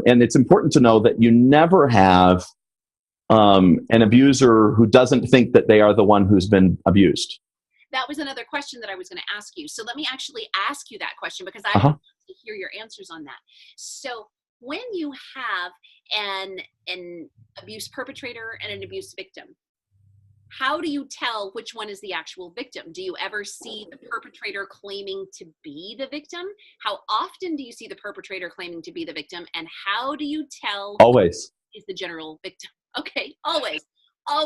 and it's important to know that you never have an abuser who doesn't think that they are the one who's been abused. That was another question that I was going to ask you. So let me actually ask you that question, because I want to hear your answers on that. So when you have an abuse perpetrator and an abuse victim, how do you tell which one is the actual victim? Do you ever see the perpetrator claiming to be the victim? How often do you see the perpetrator claiming to be the victim? And how do you tell Always is the general victim? Okay, always.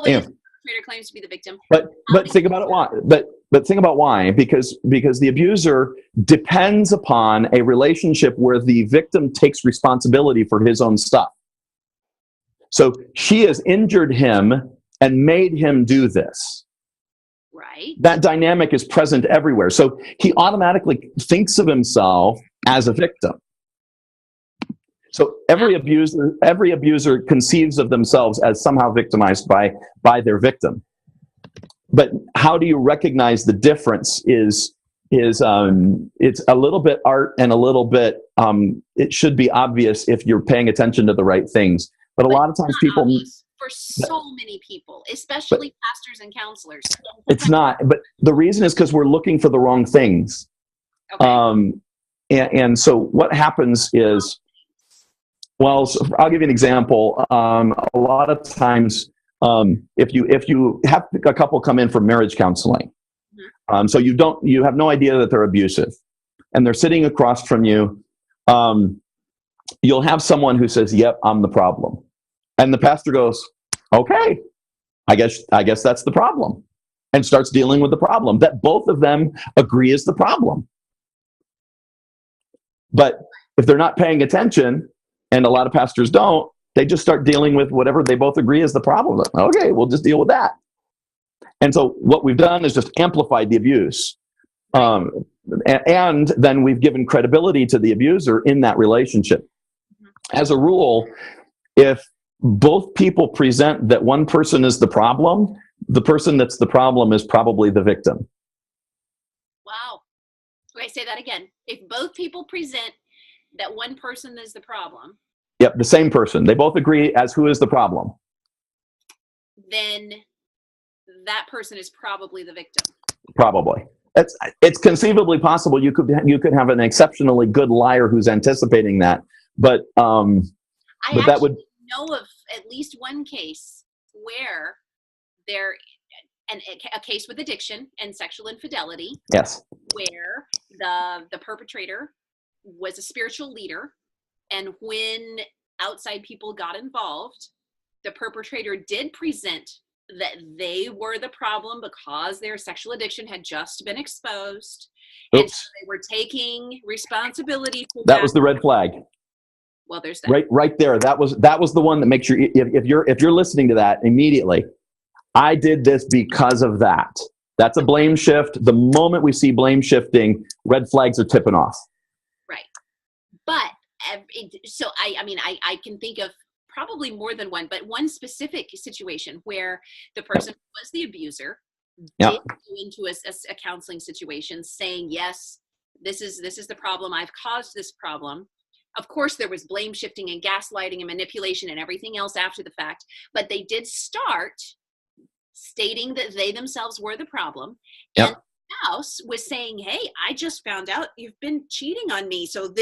Yeah. The perpetrator claims to be the victim. But think about it why. But think about why, because the abuser depends upon a relationship where the victim takes responsibility for his own stuff. So she has injured him and made him do this. Right. That dynamic is present everywhere. So he automatically thinks of himself as a victim. So every abuser conceives of themselves as somehow victimized by their victim. But how do you recognize the difference is it's a little bit art and a little bit, it should be obvious if you're paying attention to the right things. But a lot of times people... For so many people, especially pastors and counselors. It's not. But the reason is because we're looking for the wrong things. Okay. And so what happens is, well, so I'll give you an example. A lot of times, if you have a couple come in for marriage counseling, so you have no idea that they're abusive, and they're sitting across from you, you'll have someone who says, "Yep, I'm the problem," and the pastor goes, "Okay, I guess that's the problem," and starts dealing with the problem that both of them agree is the problem. But if they're not paying attention, and a lot of pastors don't, they just start dealing with whatever they both agree is the problem. Okay, we'll just deal with that. And so what we've done is just amplified the abuse. And then we've given credibility to the abuser in that relationship. As a rule, if both people present that one person is the problem, the person that's the problem is probably the victim. Wow. Okay, say that again. If both people present that one person is the problem. Yep, the same person. They both agree as who is the problem. Then that person is probably the victim. Probably. It's conceivably possible you could have an exceptionally good liar who's anticipating that, but that would know of at least one case where a case with addiction and sexual infidelity. Yes. Where the perpetrator was a spiritual leader, and when outside people got involved, the perpetrator did present that they were the problem because their sexual addiction had just been exposed. Oops. And so they were taking responsibility for that. That was the red flag. Well, there's that. Right there. That was the one that makes you, if you're listening to that immediately, I did this because of that. That's a blame shift. The moment we see blame shifting, red flags are tipping off. Right. But so I can think of probably more than one, but one specific situation where the person who was the abuser did go into a counseling situation saying, yes, this is the problem. I've caused this problem. Of course, there was blame shifting and gaslighting and manipulation and everything else after the fact, but they did start stating that they themselves were the problem. Yep. And the spouse was saying, hey, I just found out you've been cheating on me, so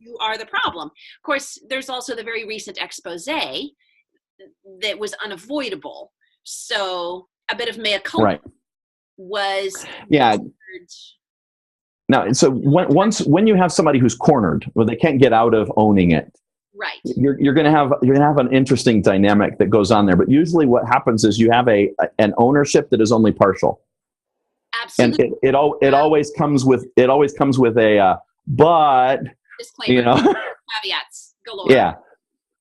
you are the problem. Of course, there's also the very recent expose that was unavoidable. So a bit of mea culpa was... Yeah. Now, so when you have somebody who's cornered, where they can't get out of owning it, right, you're going to have an interesting dynamic that goes on there. But usually, what happens is you have an ownership that is only partial. Absolutely, and it always comes with a but. Disclaimer, caveats galore. Yeah,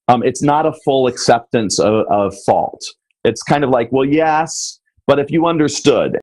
it's not a full acceptance of fault. It's kind of like, well, yes, but if you understood,